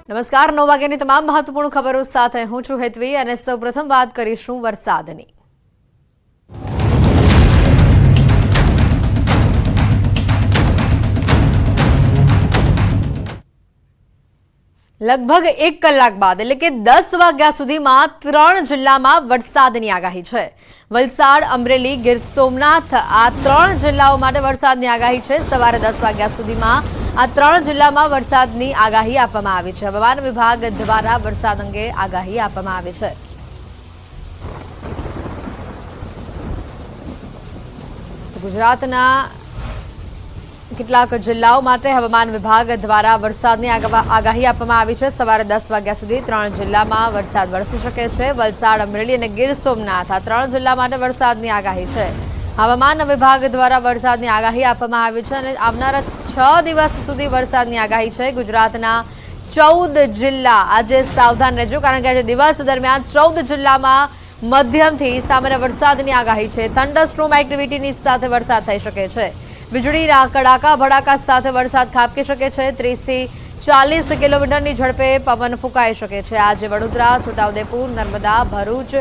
નમસ્કાર 9 વાગ્યાની તમામ મહત્વપૂર્ણ ખબરો સાથે હું છું હેતવી અને સૌપ્રથમ વાત કરીશું વરસાદની। લગભગ 1 કલાક બાદ એટલે કે 10 વાગ્યા સુધીમાં 3 જિલ્લામાં વરસાદની આગાહી છે। વલસાડ, અમરેલી, ગીર સોમનાથ આ 3 જિલ્લાઓ માટે વરસાદની આગાહી છે। સવારે 10 વાગ્યા સુધીમાં આ 3 જિલ્લામાં વરસાદની આગાહી આપવામાં આવી છે। હવામાન વિભાગ દ્વારા વરસાદ અંગે આગાહી આપવામાં આવી છે। ગુજરાતના કેટલાક જિલ્લાઓ માટે હવામાન વિભાગ દ્વારા વરસાદની આગાહી આપવામાં આવી છે। સવારે 10 વાગ્યા સુધી 3 જિલ્લામાં વરસાદ વરસી શકે છે। વલસાડ, અમરેલી અને ગીર સોમનાથ આ 3 જિલ્લા માટે વરસાદની આગાહી છે। હવામાન વિભાગ દ્વારા વરસાદની આગાહી આપવામાં આવી છે અને આવનારા 6 દિવસ સુધી વરસાદની આગાહી છે। ગુજરાતના 14 જિલ્લા આજે સાવધાન રહેજો કારણ કે આજે દિવસ દરમિયાન 14 જિલ્લામાં મધ્યમથી સામાન્ય વરસાદની આગાહી છે। થંડરસ્ટોર્મ એક્ટિવિટીની સાથે વરસાદ થઈ શકે છે। વીજળીના કડાકા ભડાકા સાથે વરસાદ ખાબકી શકે છે। 30 થી 40 કિલોમીટરની ઝડપે પવન ફૂંકાઈ શકે છે। આજે વડોદરા, છોટાઉદેપુર, નર્મદા, ભરૂચ,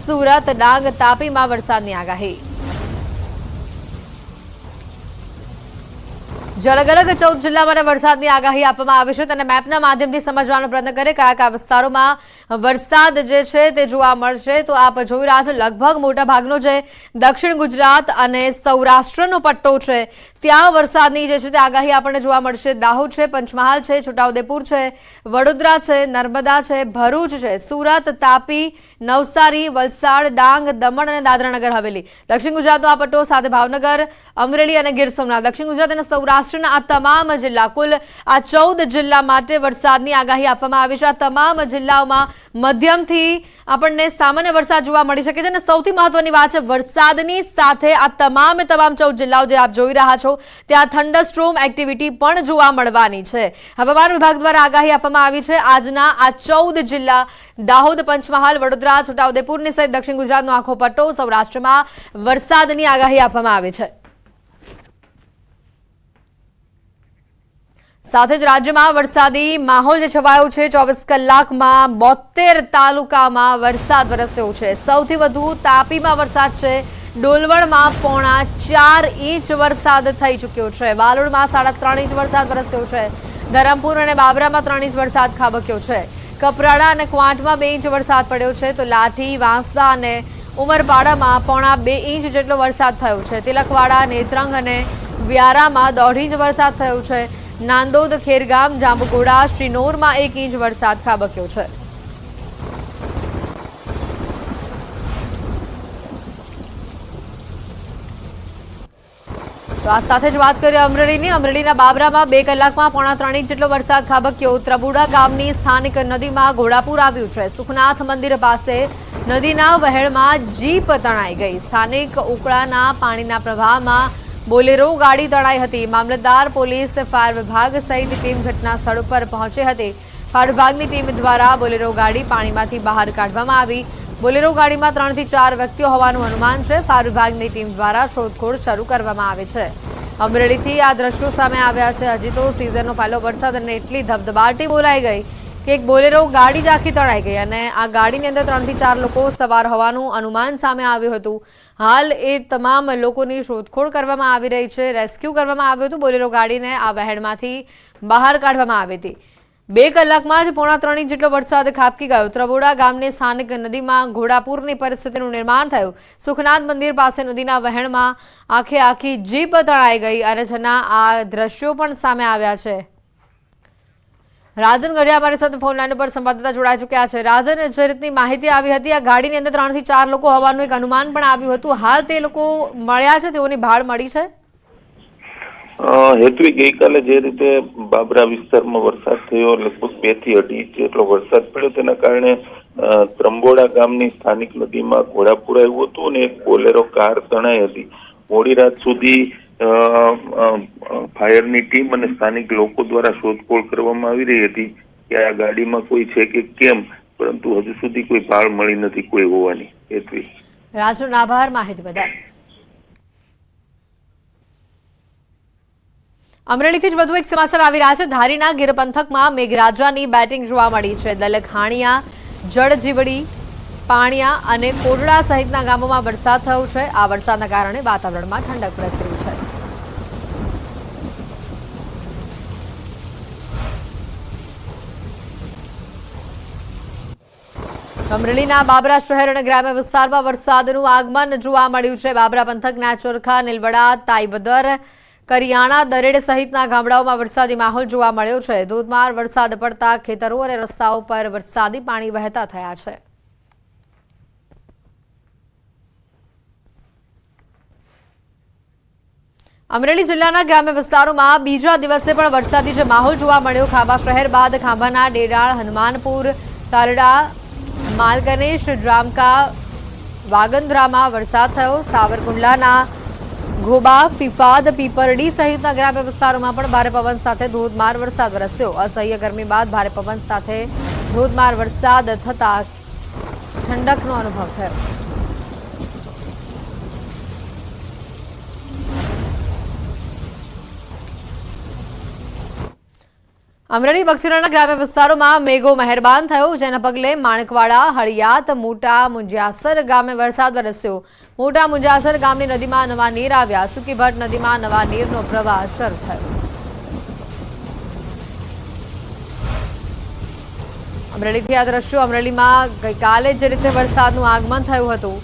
સુરત, ડાંગ, તાપીમાં વરસાદની આગાહી। અલગ અલગ 14 જિલ્લા માટે વરસાદની આગાહી આપવામાં આવી છે। તેને મેપના માધ્યમથી સમજવાનો પ્રયત્ન કરીએ કયા કયા વિસ્તારોમાં વરસાદ જે છે તે જોવા મળશે। તો આપ જોઈ રહ્યા છો લગભગ મોટા ભાગનો જે દક્ષિણ ગુજરાત અને સૌરાષ્ટ્રનો પટ્ટો છે ત્યાં વરસાદની જે છે તે આગાહી આપણને જોવા મળશે। દાહોદ છે, પંચમહાલ છે, છોટાઉદેપુર છે, વડોદરા છે, નર્મદા છે, ભરૂચ છે, સુરત, તાપી, નવસારી, વલસાડ, ડાંગ, દમણ અને દાદરાનગર હવેલી। દક્ષિણ ગુજરાતનો આ પટ્ટો સાથે ભાવનગર, અમરેલી અને ગીર સોમનાથ। દક્ષિણ ગુજરાત અને સૌરાષ્ટ્રના આ તમામ જિલ્લા કુલ આ 14 જિલ્લા માટે વરસાદની આગાહી આપવામાં આવી છે। આ તમામ જિલ્લાઓમાં મધ્યમથી આપણને સામાન્ય વરસાદ જોવા મળી શકે છે અને સૌથી મહત્વની વાત છે વરસાદની સાથે આ તમામ 14 જિલ્લાઓ જે આપ જોઈ રહ્યા છો ત્યાં થંડરસ્ટોર્મ એક્ટિવિટી પણ જોવા મળવાની છે। હવામાન વિભાગ દ્વારા આગાહી આપવામાં આવી છે। આજના આ 14 જિલ્લા દાહોદ, પંચમહાલ, વડોદરા, છોટાઉદેપુરની સહિત દક્ષિણ ગુજરાતનો આખો પટ્ટો સૌરાષ્ટ્રમાં વરસાદની આગાહી આપવામાં આવી છે। સાથે જ રાજ્યમાં વરસાદી માહોલ જે છવાયો છે। 24 કલાકમાં 72 તાલુકામાં વરસાદ વરસ્યો છે। સૌથી વધુ તાપીમાં વરસાદ છે। ડોલવણમાં 4.5 ઇંચ વરસાદ થઈ ચૂક્યો છે। વાલોડમાં 3.5 ઇંચ વરસાદ વરસ્યો છે। ધરમપુર અને બાબરામાં 3 ઇંચ વરસાદ ખાબક્યો છે। કપરાડા અને ક્વાંટમાં 2 ઇંચ વરસાદ પડ્યો છે। તો લાઠી, વાંસદા અને ઉમરપાડામાં 1.5 ઇંચ જેટલો વરસાદ થયો છે। તિલકવાડા, નેત્રંગ અને વ્યારામાં 1.5 ઇંચ વરસાદ થયો છે। નાંદોદ, ખેરગામ, જાંબુઘોડા, શ્રીનોરમાં 1 ઇંચ વરસાદ ખાબક્યો છે। તો આ સાથે જ વાત કરીએ અમરેલીની। અમરેલીના બાબરામાં 2 કલાકમાં 3.5 ઇંચ જેટલો વરસાદ ખાબક્યો। ત્રબુડા ગામની સ્થાનિક નદીમાં ઘોડાપુર આવ્યું છે। સુખનાથ મંદિર પાસે નદીના વહેણમાં જીપ તણાઈ ગઈ। સ્થાનિક ઉકળાના પાણીના પ્રવાહમાં બોલેરો ગાડી તણાઈ હતી। મામલતદાર, પોલીસ, ફાયર વિભાગ સહિત ટીમ ઘટના સ્થળ પર પહોંચી હતી। ફાયર વિભાગની ટીમ દ્વારા બોલેરો ગાડી પાણીમાંથી બહાર કાઢવામાં આવી। બોલેરો ગાડીમાં 3 થી 4 વ્યક્તિઓ હોવાનું અનુમાન છે। ફાયર વિભાગની ટીમ દ્વારા શોધખોળ શરૂ કરવામાં આવી છે। અમરેલીથી આ દ્રશ્યો સામે આવ્યા છે। હજી તો સિઝનનો પહેલો વરસાદ અને એટલી ધબધબાટી બોલાઈ ગઈ કે એક બોલેરો ગાડી જ આખી તણાઈ ગઈ અને આ ગાડીની અંદર 3 થી 4 લોકો સવાર હોવાનું અનુમાન સામે આવ્યું હતું। હાલ એ તમામ લોકોની શોધખોળ કરવામાં આવી રહી છે। રેસ્ક્યુ કરવામાં આવ્યું હતું। બોલેરો ગાડીને આ વહેણમાંથી બહાર કાઢવામાં આવી હતી। 2 કલાકમાં જ 3.5 ઇંચ જેટલો વરસાદ ખાબકી ગયો। ત્રબોડા ગામની સ્થાનિક નદીમાં ઘોડાપુરની પરિસ્થિતિનું નિર્માણ થયું। સુખનાથ મંદિર પાસે નદીના વહેણમાં આખી જીપ તણાઈ ગઈ અને જેના આ દ્રશ્યો પણ સામે આવ્યા છે। રાજન ગઢિયા અમારી સાથે ફોન લાઈન પર સંવાદદાતા જોડાઈ ચૂક્યા છે। રાજન, જે રીતની માહિતી આવી હતી આ ગાડીની અંદર 3 થી 4 લોકો હોવાનું એક અનુમાન પણ આવ્યું હતું। હાલ તે લોકો મળ્યા છે, તેઓની ભાળ મળી છે? હેતવી, ગઈકાલે જે રીતે બાબરા વિસ્તારમાં વરસાદ થયો લગભગ 2 થી 2.5 ઇંચ જેટલો વરસાદ પડ્યો તેના કારણે ત્રંબોડા ગામની સ્થાનિક નદીમાં ઘોડાપુર આવ્યું હતું અને એક બોલેરો કાર તણાઈ હતી। મોડી રાત સુધી ફાયરની ટીમ અને સ્થાનિક લોકો દ્વારા શોધખોળ કરવામાં આવી રહી હતી કે આ ગાડીમાં કોઈ છે કે કેમ, પરંતુ હજુ સુધી કોઈ ભાળ મળી નથી કોઈ હોવાની। હેતવી, રાજનો આભાર માહિતી બદલ। અમરેલીથી જ વધુ એક સમાચાર આવી રહ્યા છે। ધારીના ગીર પંથકમાં મેઘરાજાની બેટિંગ જોવા મળી છે। દલખાણીયા, જળજીવડી, પાણિયા અને કોટડા સહિતના ગામોમાં વરસાદ થયો છે। આ વરસાદના કારણે વાતાવરણમાં ઠંડક પ્રસરી છે। અમરેલીના બાબરા શહેર અને ગ્રામ્ય વિસ્તારમાં વરસાદનું આગમન જોવા મળ્યું છે। બાબરા પંથકના ચોરખા, નીલવડા, તાઈબદર, કરિયાણા, દરેડ સહિતના ગામડાઓમાં વરસાદી માહોલ જોવા મળ્યો છે। ધોધમાર વરસાદ પડતા ખેતરો અને રસ્તાઓ પર વરસાદી પાણી વહેતા થયા છે। અમરેલી જિલ્લાના ગ્રામ્ય વિસ્તારોમાં બીજા દિવસે પણ વરસાદી જે માહોલ જોવા મળ્યો। ખાંભા શહેર બાદ ખાંભાના ડેડાળ, હનુમાનપુર, તાલડા, માલગણેશ, જામકા, વાગંદ્રામાં વરસાદ થયો। સાવરકુંડલાના ઘોબા, ફિફાદ, પીપરડી સહિતના ગ્રામ્ય વિસ્તારોમાં પણ ભારે પવન સાથે ધોધમાર વરસાદ વરસ્યો। અસહ્ય ગરમી બાદ ભારે પવન સાથે ધોધમાર વરસાદ થતા ઠંડકનો અનુભવ થયો। અમરેલી બક્સરાના ગ્રામ્ય વિસ્તારોમાં મેઘો મહેરબાન થયો, જેના પગલે માણકવાડા, હળિયાત, મોટા મુંજાસર ગામે વરસાદ વરસ્યો। મોટા મુંજાસર ગામની નદીમાં નવા નીર આવ્યા। સુકીભટ નદીમાં નવા નીરનો પ્રવાહ શરૂ થયો। અમરેલીથી આ દ્રશ્યો। અમરેલીમાં ગઈકાલે જે રીતે વરસાદનું આગમન થયું હતું,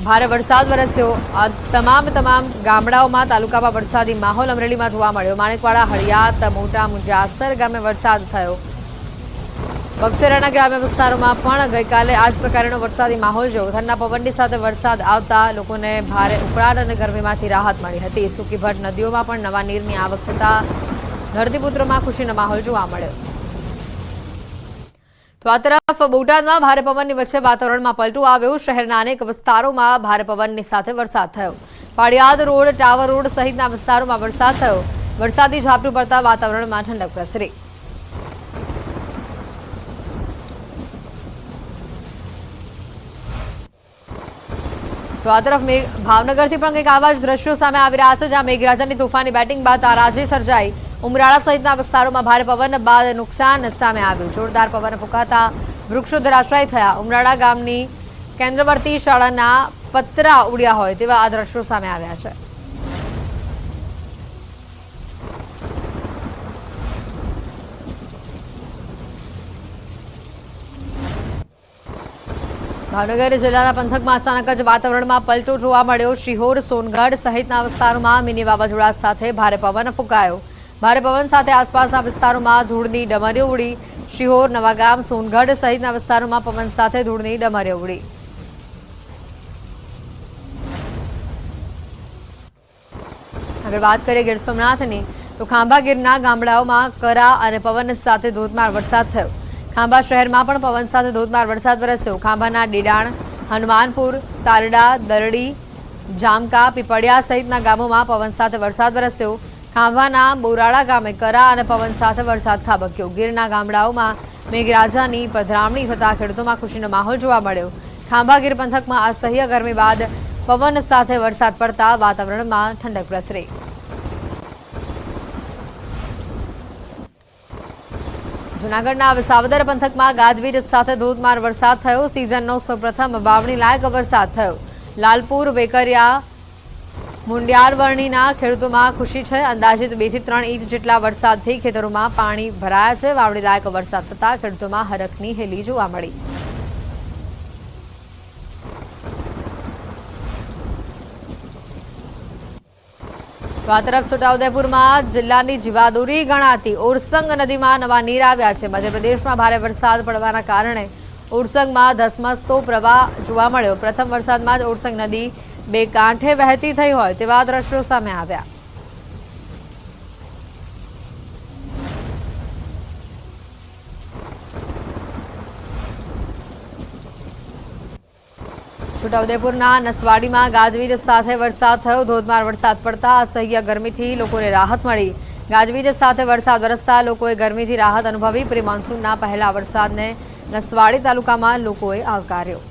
ભારે વરસાદ વરસ્યો। આ તમામ ગામડાઓમાં તાલુકામાં વરસાદી માહોલ અમરેલીમાં જોવા મળ્યો। માણેકવાડા, હળિયાત, મોટા મુંજાસર ગામે વરસાદ થયો। બક્સરાના ગ્રામ્ય વિસ્તારોમાં પણ ગઈકાલે આ જ પ્રકારનો વરસાદી માહોલ જોયો। ઠંડા પવનની સાથે વરસાદ આવતા લોકોને ભારે ઉકળાટ અને ગરમીમાંથી રાહત મળી હતી। સુકીભટ નદીઓમાં પણ નવા નીરની આવક થતા ધરતીપુત્રોમાં ખુશીનો માહોલ જોવા મળ્યો। તો આ તરફ બોટાદમાં ભારે પવનની વચ્ચે વાતાવરણમાં પલટો આવ્યો। શહેરના અનેક વિસ્તારોમાં ભારે પવનની સાથે વરસાદ થયો। પાળિયાદ રોડ, ટાવર રોડ સહિતના વિસ્તારોમાં વરસાદ થયો। વરસાદી ઝાપટું પડતા વાતાવરણમાં ઠંડક પ્રસરી। તો આ તરફ ભાવનગરથી પણ કંઈક આવા જ દ્રશ્યો સામે આવી રહ્યા છે, જ્યાં મેઘરાજાની તોફાની બેટિંગ બાદ તારાજી સર્જાઈ। ઉમરાળા સહિતના વિસ્તારોમાં ભારે પવન બાદ નુકસાન સામે આવ્યું। જોરદાર પવન ફૂંકાતા વૃક્ષો ધરાશાયી થયા। ઉમરાળા ગામની કેન્દ્રવર્તી શાળાના પતરા ઉડ્યા હોય તેવા આ દ્રશ્યો સામે આવ્યા છે। ભાવનગર જિલ્લાના પંથકમાં અચાનક જ વાતાવરણમાં પલટો જોવા મળ્યો। શિહોર, સોનગઢ સહિતના વિસ્તારોમાં મિની વાવાઝોડા સાથે ભારે પવન ફૂંકાયો। ભારે પવન સાથે આસપાસના વિસ્તારોમાં ધૂળની ડમરીઓ ઉડી। શિહોર, નવાગામ, સોનગઢ સહિતના વિસ્તારોમાં પવન સાથે ધૂળની ડમરીઓ ઉડી। આગળ વાત કરીએ ગીર સોમનાથની, તો ખાંભા ગીરના ગામડાઓમાં કરા અને પવન સાથે ધોધમાર વરસાદ થયો। ખાંભા શહેરમાં પણ પવન સાથે ધોધમાર વરસાદ વરસ્યો। ખાંભાના ડીડાણ, હનુમાનપુર, તાલડા, દરડી, જામકા, પીપળિયા સહિતના ગામોમાં પવન સાથે વરસાદ વરસ્યો। ખાંભાના બોરાળા ગામે કરા અને પવન સાથે વરસાદ ખાબક્યો। ગીરના ગામડાઓમાં મેઘરાજાની પધરામણી થતા ખેડૂતોમાં ખુશીનો માહોલ જોવા મળ્યો। ખાંભા ગીર પંથકમાં અસહ્ય ગરમી બાદ પવન સાથે વરસાદ પડતા વાતાવરણમાં ઠંડક પ્રસરી। જૂનાગઢના વિસાવદર પંથકમાં ગાજવીજ સાથે ધોધમાર વરસાદ થયો। સિઝનનો સૌપ્રથમ વાવણી લાયક વરસાદ થયો। લાલપુર, વેકરિયા, મુંડિયારવણીના ખેડૂતોમાં ખુશી છે। અંદાજિત 2 થી 3 ઇંચ જેટલા વરસાદથી ખેતરોમાં પાણી ભરાયા છે। વાવણી લાયક વરસાદ થતાં ખેડૂતોમાં હરખની હેલી જોવા મળી। તો આ તરફ છોટાઉદેપુરમાં જિલ્લાની જીવાદોરી ગણાતી ઓરસંગ નદીમાં નવા નીર આવ્યા છે। મધ્યપ્રદેશમાં ભારે વરસાદ પડવાના કારણે ઓરસંગમાં ધસમસતો પ્રવાહ જોવા મળ્યો। પ્રથમ વરસાદમાં જ ઓરસંગ નદી 2 કાંઠે વહેતી થઈ હોય તેવા દ્રશ્યો સામે આવ્યા। છોટાઉદેપુરના નસવાડીમાં ગાજવીજ સાથે વરસાદ થયો। ધોધમાર વરસાદ પડતા અસહ્ય ગરમીથી લોકોને રાહત મળી। ગાજવીજ સાથે વરસાદ વરસતા લોકોએ ગરમીથી રાહત અનુભવી। પ્રી મોન્સૂનના પહેલા વરસાદને નસવાડી તાલુકામાં લોકોએ આવકાર્યો।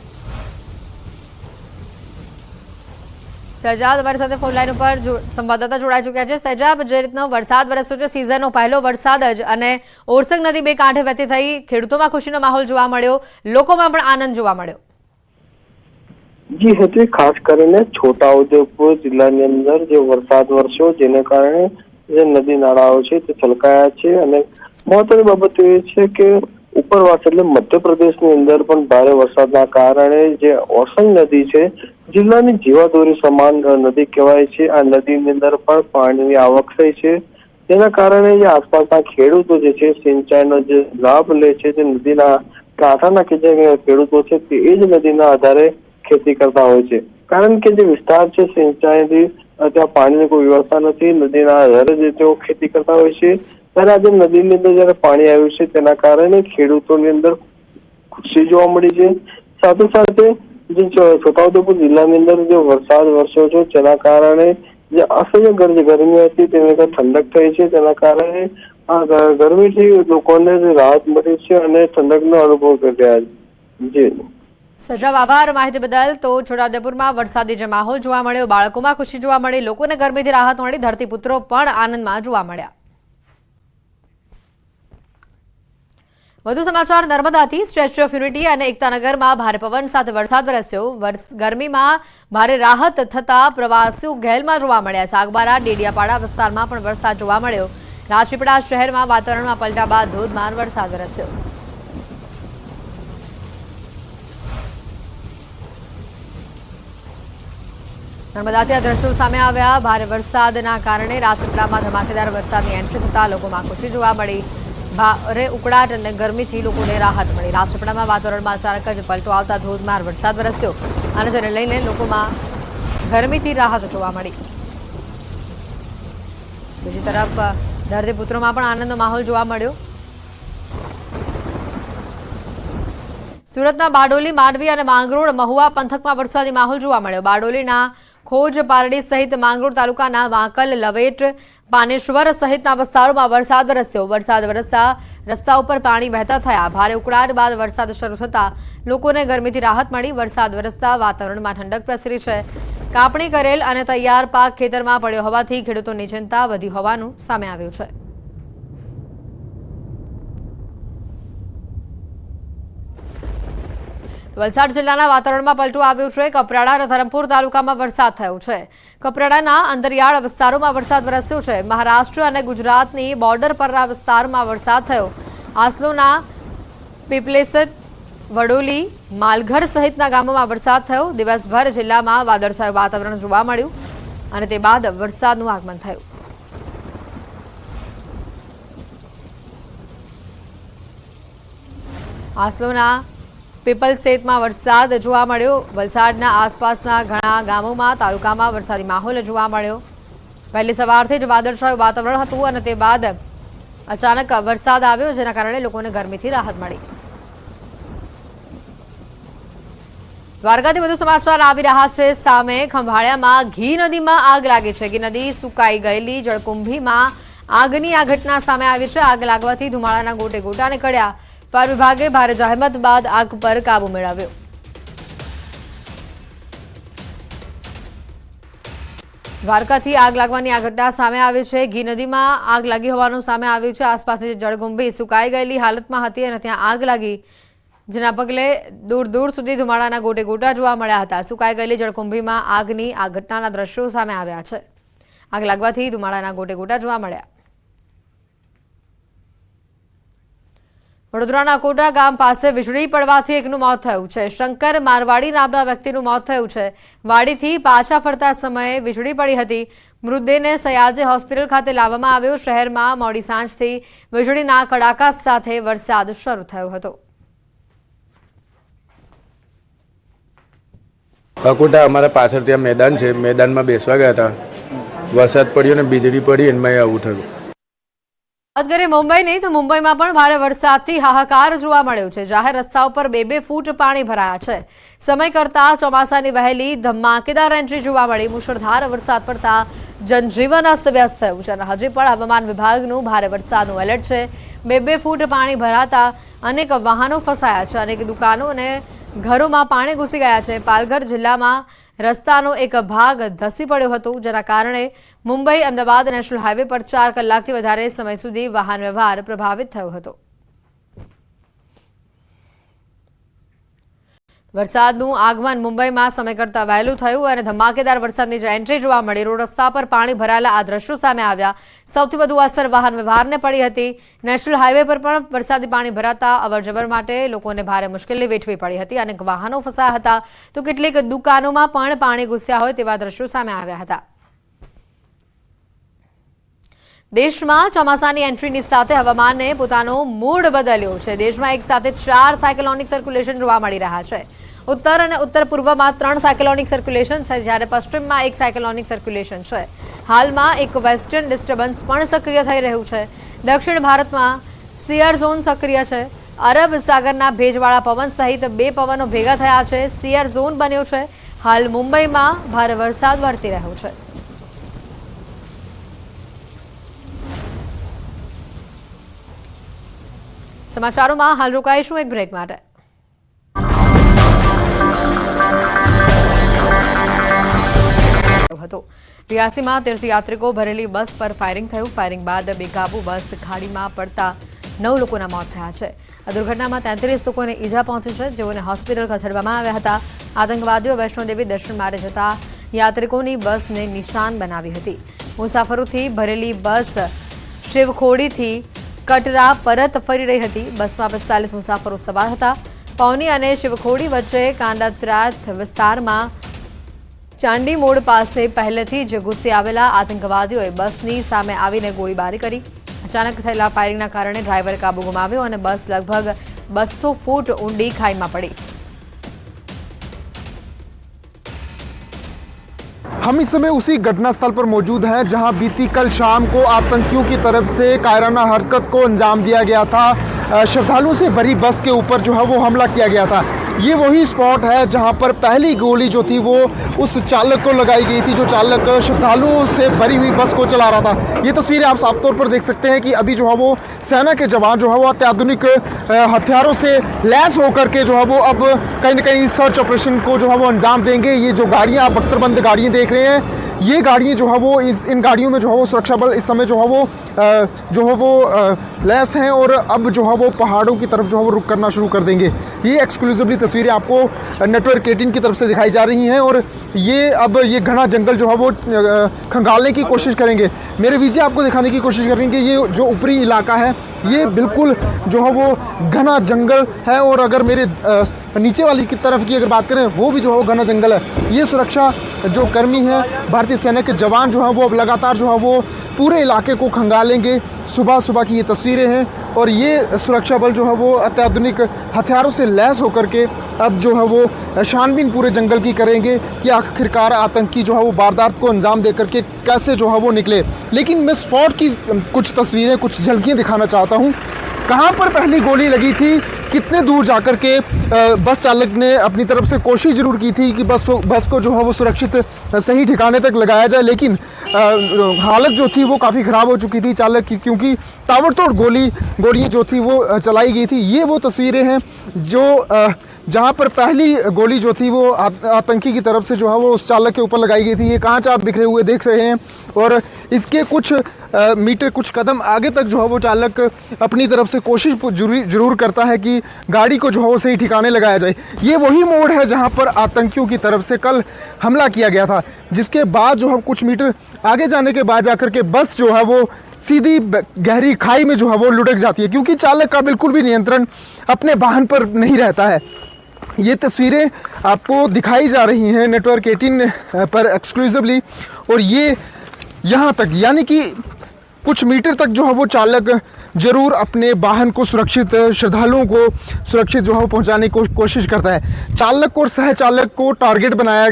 સહેજાબ અમારી સાથે ફોન લાઈન ઉપર સંવાદદાતા જોડાઈ ચૂક્યા છે। સહેજાબ, જે રીતનો વરસાદ વરસ્યો છે, સિઝનનો પહેલો વરસાદ જ, અને ઓરસંગ નદી બે કાંઠે વહેતી થઈ, ખેડૂતોમાં ખુશીનો માહોલ જોવા મળ્યો, લોકોમાં પણ આનંદ જોવા મળ્યો। જી હેતુ, ખાસ કરીને છોટાઉદેપુર જિલ્લાની અંદર જે વરસાદ વરસ્યો જેને કારણે જે નદી નાળાઓ છે તે છલકાયા છે, અને મહત્વની બાબત એ છે કે ઉપરવાસ એટલે મધ્યપ્રદેશની અંદર પણ ભારે વરસાદના કારણે જે ઓરસંગ નદી છે જિલ્લાની જીવાદોરી સમાન નદી કહેવાય છે। આ નદીની અંદર પણ પાણીની આવક થઈ છે, જેના કારણે જે આસપાસના ખેડૂતો જે છે સિંચાઈનો જે લાભ લે છે, જે નદીના કાંઠાના કે જે ખેડૂતો છે તે એ જ નદીના આધારે ખેતી કરતા હોય છે। કારણ કે જે વિસ્તાર છે સિંચાઈથી ત્યાં પાણીની કોઈ વ્યવસ્થા નથી, નદીના આધારે જ તેઓ ખેતી કરતા હોય છે। ત્યારે આજે નદીની અંદર જયારે પાણી આવ્યું છે તેના કારણે ખેડૂતોની અંદર ખુશી જોવા મળી છે। સાથે સાથે જે છોટાઉદેપુર જિલ્લાની અંદર જે વરસાદ વરસ્યો છે તેના કારણે જે અસહ્ય ગરમી હતી તેને ઠંડક થઈ છે, તેના કારણે આ ગરમીથી લોકોને રાહત મળી છે અને ઠંડકનો અનુભવ કરી રહ્યા છે। જી સહેજાબ, આભાર માહિતી બદલ। તો છોટાઉદેપુરમાં વરસાદી જે માહોલ જોવા મળ્યો, બાળકોમાં ખુશી જોવા મળી, લોકોને ગરમીથી રાહત મળી, ધરતીપુત્રો પણ આનંદમાં જોવા મળ્યા। વધુ સમાચાર નર્મદાથી। સ્ટેચ્યુ ઓફ યુનિટી અને એકતાનગરમાં ભારે પવન સાથે વરસાદ વરસ્યો, ગરમીમાં ભારે રાહત થતા પ્રવાસીઓ ઘેલમાં જોવા મળ્યા। સાગબારા ડેડિયાપાડા વિસ્તારમાં પણ વરસાદ જોવા મળ્યો। રાજપીપળા શહેરમાં વાતાવરણમાં પલટા બાદ ધોધમાર વરસાદ વરસ્યો। નર્મદાથી આ દ્રશ્યો સામે આવ્યા। ભારે વરસાદના કારણે રાજપીપળામાં ધમાકેદાર વરસાદની એન્ટ્રી થતા લોકોમાં ખુશી જોવા મળી। ભારે ઉકળાટ અને ગરમીથી લોકોને રાહત મળી। રાજપીપળામાં વાતાવરણમાં અચાનક જ પલટો આવતા ધોધમાર વરસાદ વરસ્યો, અને જેને લઈને લોકોમાં ગરમીથી રાહત જોવા મળી। બીજી તરફ ધરતીપુત્રોમાં પણ આનંદનો માહોલ જોવા મળ્યો। સુરતના બારડોલી, માંડવી અને માંગરોળ, મહુવા પંથકમાં વરસાદી માહોલ જોવા મળ્યો। બારડોલીના ખોજ, પારડી સહિત માંગરોળ તાલુકાના વાંકલ, લવેટ, પાનેશ્વર સહિતના વિસ્તારોમાં વરસાદ વરસ્યો। વરસાદ વરસતા રસ્તા ઉપર પાણી વહેતા થયા। ભારે ઉકળાટ બાદ વરસાદ શરૂ થતા લોકોને ગરમીથી રાહત મળી। વરસાદ વરસતા વાતાવરણમાં ઠંડક પ્રસરી છે। કાપણી કરેલ અને તૈયાર પાક ખેતરમાં પડ્યો હોવાથી ખેડૂતોની ચિંતા વધી હોવાનું સામે આવ્યું છે। વલસાડ જિલ્લાના વાતાવરણમાં પલટો આવ્યો છે। કપરાડા અને ધરમપુર તાલુકામાં વરસાદ થયો છે। કપરાડાના અંતરિયાળ વિસ્તારોમાં વરસાદ વરસ્યો છે। મહારાષ્ટ્ર અને ગુજરાતની બોર્ડર પરના વિસ્તારમાં વરસાદ થયો। આસલોના પીપલેસત, વડોલી, માલઘર સહિતના ગામોમાં વરસાદ થયો। દિવસભર જિલ્લામાં વાદળછાયું વાતાવરણ જોવા મળ્યું, અને તે બાદ વરસાદનું આગમન થયું। આસલોના પીપલસેતમાં વરસાદ જોવા મળ્યો। વલસાડના આસપાસના ઘણા ગામોમાં તાલુકામાં વરસાદી માહોલ જોવા મળ્યો। વહેલી સવારથી જ વાદળછાયું વાતાવરણ હતું, અને તે બાદ અચાનક વરસાદ આવ્યો, જેના કારણે લોકોને ગરમીથી રાહત મળી। દ્વારકાથી વધુ સમાચાર આવી રહ્યા છે સામે। ખંભાળિયામાં ઘી નદીમાં આગ લાગી છે। ઘી નદી સુકાઈ ગયેલી જળકુંભીમાં આગની આ ઘટના સામે આવી છે। આગ લાગવાથી ધુમાડાના ગોટે ગોટા નીકળ્યા। ફાયર વિભાગે ભારે જહેમત બાદ આગ પર કાબુ મેળવ્યો। દ્વારકાથી આગ લાગવાની આ ઘટના સામે આવી છે। ઘી નદીમાં આગ લાગી હોવાનું સામે આવ્યું છે। આસપાસની જળકુંભી સુકાઈ ગયેલી હાલતમાં હતી, અને ત્યાં આગ લાગી, જેના પગલે દૂર દૂર સુધી ધુમાડાના ગોટે ગોટા જોવા મળ્યા હતા। સુકાઈ ગયેલી જળકુંભીમાં આગની આ ઘટનાના દ્રશ્યો સામે આવ્યા છે। આગ લાગવાથી ધુમાડાના ગોટે ગોટા જોવા મળ્યા। વડોદરાના કોટા ગામ પાસે વીજળી પડવાથી એકનું મોત થયું છે। શંકર મારવાડી નામના વ્યક્તિનું મોત થયું છે। વાડીથી પાછા ફરતા સમયે વીજળી પડી હતી। મૃતદેહને સયાજી હોસ્પિટલ ખાતે લાવવામાં આવ્યો। શહેરમાં મોડી સાંજથી વીજળીના કડાકા સાથે વરસાદ શરૂ થયો હતો। કોટા અમારા પાછળ ત્યાં મેદાન છે, મેદાનમાં બેસવા ગયા હતા, વરસાદ પડ્યો ને વીજળી પડી, એમાં આવું થયું। વાત કરીએ મુંબઈની, તો મુંબઈમાં પણ ભારે વરસાદથી હાહાકાર જોવા મળ્યો છે। જાહેર રસ્તાઓ પર 2-2 ફૂટ પાણી ભરાયા છે। સમય કરતા ચોમાસાની વહેલી ધમાકેદાર એન્ટ્રી જોવા મળી। મુશળધાર વરસાદ પડતા જનજીવન અસ્તવ્યસ્ત થયું છે, અને હજી પણ હવામાન વિભાગનું ભારે વરસાદનું એલર્ટ છે। 2-2 ફૂટ પાણી ભરાતા અનેક વાહનો ફસાયા છે। અનેક દુકાનો અને ઘરોમાં પાણી ઘૂસી ગયા છે। પાલઘર જિલ્લામાં રસ્તાનો એક ભાગ ધસી પડ્યો હતો, જેના કારણે મુંબઈ અમદાવાદ નેશનલ હાઈવે પર 4 કલાકથી વધારે સમય સુધી વાહન વ્યવહાર પ્રભાવિત થયો હતો। વરસાદનું આગમન મુંબઈમાં સમય કરતાં વહેલું થયું અને ધમાકેદાર વરસાદની જે એન્ટ્રી જોવા મળી, રોડ રસ્તા પર પાણી ભરાયેલા આ દ્રશ્યો સામે આવ્યા। સૌથી વધુ અસર વાહન વ્યવહારને પડી હતી। નેશનલ હાઈવે પર પણ વરસાદી પાણી ભરાતા અવરજવર માટે લોકોને ભારે મુશ્કેલી વેઠવી પડી હતી। અનેક વાહનો ફસાયા હતા, તો કેટલીક દુકાનોમાં પણ પાણી ઘૂસ્યા હોય તેવા દ્રશ્યો સામે આવ્યા હતા। દેશમાં ચોમાસાની એન્ટ્રીની સાથે હવામાને પોતાનો મૂડ બદલ્યો છે। દેશમાં એક સાથે 4 સાયક્લોનિક સર્ક્યુલેશન જોવા મળી રહ્યા છે। उत्तर और उत्तर पूर्व में 3 साइक्लोनिक सर्क्युलेशन है, જ્યારે पश्चिम में 1 साइक्लोनिक सर्क्युलेशन है। हाल में एक वेस्टर्न डिस्टर्बन्स पण सक्रिय थई रह्युं छे। दक्षिण भारत में सियर झोन सक्रिय है। अरब सागरना भेजवाळा पवन सहित 2 पवनों भेगा थया छे। सियर झोन बन्यो छे। हाल मुंबई में भारे वरसाद वरसी रह्यो छे। समाचारों में हाल रोकाईशुं एक ब्रेक माटे। रियासी में तीर्थयात्रिको भरेली बस पर फायरिंग थयुं। फायरिंग बाद बेकाबू बस खाड़ी में पड़ता 9 लोकोना मौत थया छे। आ दुर्घटना में 33 लोकोने ईजा पहोंची छे, जेओने होस्पिटल खसेडवामां आव्या हता। आतंकवादीओ वैष्णोदेवी दर्शन माटे जता यात्रिकोनी बसने निशान बनावी हती। मुसाफरोथी भरेली बस शिवखोड़ीथी कटरा परत फरी रही हती। बसमां 45 मुसाफरो सवार हता। पौनी अने शिवखोड़ी वच्चे कांडात्राथ विस्तारमां चांडी मोड़ पासे पहलेथी ज घुसी आवेला आतंकवादीओए बसनी सामे आवीने गोळीबारी करी। अचानक थयेला फायरिंगना कारणे ड्राइवर काबू गुमाव्यो અને बस लगभग 200 फूट ऊंडी खाईमां पड़ी। हम इस समय उसी घटनास्थल पर मौजूद हैं जहां बीती कल शाम को आतंकियों की तरफ से कायराना हरकत को अंजाम दिया गया था। श्रद्धालुओं से भरी बस के ऊपर जो है वो हमला किया गया था। ये वही स्पॉट है जहां पर पहली गोली जो थी वो उस चालक को लगाई गई थी, जो चालक श्रद्धालुओं से भरी हुई बस को चला रहा था। ये तस्वीरें आप साफ तौर पर देख सकते हैं कि अभी जो है वो सेना के जवान जो है वो अत्याधुनिक हथियारों से लैस होकर के जो है वो अब कहीं ना कहीं सर्च ऑपरेशन को जो है वो अंजाम देंगे। ये जो गाड़ियाँ आप बख्तरबंद गाड़ियाँ देख रहे हैं, ये गाड़ियाँ जो है वो इन गाड़ियों में जो है वो सुरक्षा बल इस समय जो है वो लैस हैं और अब जो है वो पहाड़ों की तरफ जो है वो रुक करना शुरू कर देंगे। ये एक्सक्लूसिवली तस्वीरें आपको नेटवर्क 18 की तरफ से दिखाई जा रही हैं और ये अब ये घना जंगल जो है वो खंगालने की कोशिश करेंगे। मेरे विजय आपको दिखाने की कोशिश करेंगे ये जो ऊपरी इलाका है ये बिल्कुल जो है वो घना जंगल है और अगर मेरे नीचे वाली की तरफ की अगर बात करें वो भी जो है वो घना जंगल है। ये सुरक्षा जो कर्मी हैं भारतीय सेना के जवान जो हैं वो अब लगातार जो है वो पूरे इलाके को खंगालेंगे। सुबह सुबह की ये तस्वीरें हैं और ये सुरक्षा बल जो है वो अत्याधुनिक हथियारों से लैस होकर के अब जो है वो छानबीन पूरे जंगल की करेंगे कि आखिरकार आतंकी जो है वो वारदात को अंजाम देकर के कैसे जो है वो निकले। लेकिन मैं स्पॉट की कुछ तस्वीरें, कुछ झलकियाँ दिखाना चाहता हूँ। कहाँ पर पहली गोली लगी थी, कितने दूर जाकर के बस चालक ने अपनी तरफ से कोशिश जरूर की थी कि बस को जो है वो सुरक्षित सही ठिकाने तक लगाया जाए, लेकिन हालत जो थी वो काफ़ी ख़राब हो चुकी थी चालक की, क्योंकि ताबड़तोड़ गोलियाँ जो थी वो चलाई गई थी। ये वो तस्वीरें हैं जो जहाँ पर पहली गोली जो थी वो आतंकी की तरफ से जो है वो उस चालक के ऊपर लगाई गई थी। ये कांच आप बिखरे हुए देख रहे हैं और इसके कुछ मीटर, कुछ कदम आगे तक जो है वो चालक अपनी तरफ से कोशिश जरूर करता है कि गाड़ी को जो है वो सही ठिकाने लगाया जाए। ये वही मोड़ है जहाँ पर आतंकियों की तरफ से कल हमला किया गया था, जिसके बाद जो है कुछ मीटर आगे जाने के बाद जाकर के बस जो है वो सीधी गहरी खाई में जो है वो लुढ़क जाती है, क्योंकि चालक का बिल्कुल भी नियंत्रण अपने वाहन पर नहीं रहता है। ये तस्वीरें आपको दिखाई जा रही हैं नेटवर्क 18 पर एक्सक्लूसिवली और ये यहाँ तक यानी कि कुछ मीटर तक जो है वो चालक जरूर अपने वाहन को सुरक्षित, श्रद्धालुओं को सुरक्षित जो है पहुंचाने की कोशिश करता है। चालक और सह चालक को टारगेट बनाया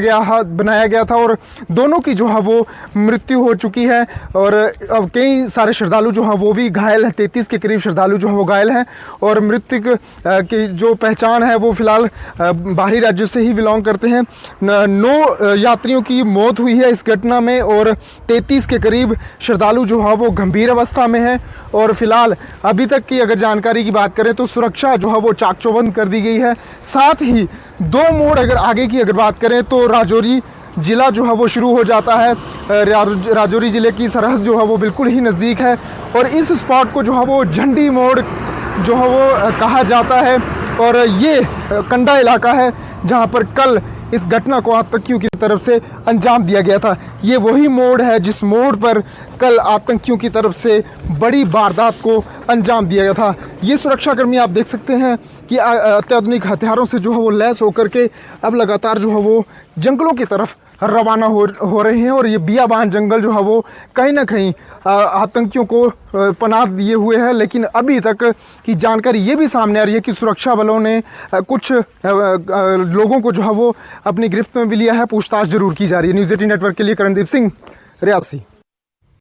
गया था और दोनों की जो है वो मृत्यु हो चुकी है और अब कई सारे श्रद्धालु जो हैं वो भी घायल हैं। 33 के करीब श्रद्धालु जो हैं वो घायल हैं और मृतक की जो पहचान है वो फिलहाल बाहरी राज्यों से ही बिलोंग करते हैं। 9 यात्रियों की मौत हुई है इस घटना में और 33 के करीब श्रद्धालु जो है वो गंभीर अवस्था में हैं और फिलहाल अभी तक की अगर जानकारी की बात करें तो सुरक्षा जो है वो चाक चौबंद कर दी गई है। साथ ही 2 मोड़ अगर आगे की अगर बात करें तो राजौरी ज़िला जो है वो शुरू हो जाता है। राजौरी ज़िले की सरहद जो है वो बिल्कुल ही नज़दीक है और इस स्पॉट को जो है वो झंडी मोड़ जो है वो कहा जाता है। और ये कंडा इलाका है जहाँ पर कल इस घटना को आतंकियों की तरफ से अंजाम दिया गया था। ये वही मोड़ है जिस मोड़ पर कल आतंकियों की तरफ से बड़ी वारदात को अंजाम दिया गया था। ये सुरक्षाकर्मी आप देख सकते हैं कि अत्याधुनिक हथियारों से जो है वो लैस होकर के अब लगातार जो है वो जंगलों की तरफ रवाना हो रहे हैं। और ये बियाबान जंगल जो है वो कहीं ना कहीं आतंकियों को पनाह दिए हुए है। लेकिन अभी तक की जानकारी ये भी सामने आ रही है कि सुरक्षा बलों ने कुछ लोगों को जो है वो अपनी गिरफ्त में भी लिया है। पूछताछ जरूर की जा रही है। न्यूज़ 18 नेटवर्क के लिए करणदीप सिंह, रियासी।